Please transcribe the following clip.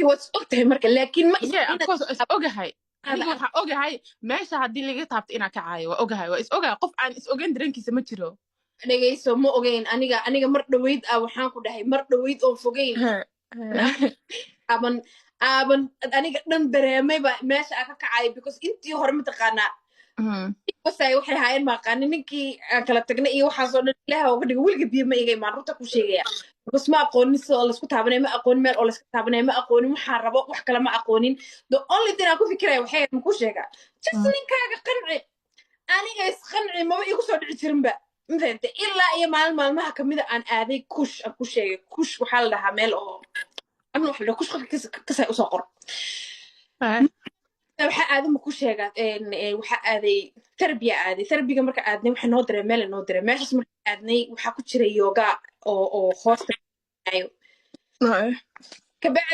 was okay marka laakiin ma yeah of course is ogahay aniga waxa ogahay meesha hadii laga taabto ina ka caayo waa ogahay waa is ogahay qof aan is ogeyn dareenkiisa ma jiro dhageyso ma ogeyn aniga mar dhaweyd waxaan ku dhahay mar dhaweyd oo fogeyn aban aniga dhan dareemay ba meesha ka kacay because intii hore ma taqaanaa wasay waxay haayeen ma qaanin ninkii kala tagnay iyo waxa soo dhan ilaahay uga dhigay wiliga biyo ma igay maan runta ku sheegaya because ma aqoonin soo la isku taabanay ma aqoonin meel oo la isku taabanay ma aqoonin waxa rabo wax kale ma aqoonin the only thing aan ku fikiray waxay ku sheegaa just ninkaaga qanci aniga is qanci ma igu soo dhici jirin ba inta ilaa iyo maalmaha kamida aan aaday kush aan ku sheegay kush waxa la dhahaa meel oo أنا واحد لو كش كسر أساقر. waxa aad ma ku sheegaa waxa aaday therapy marka aadnay waxa noo dareemay meel noo dareemay meeshas marka aadnay waxa ku jiray yoga oo hoosta ayo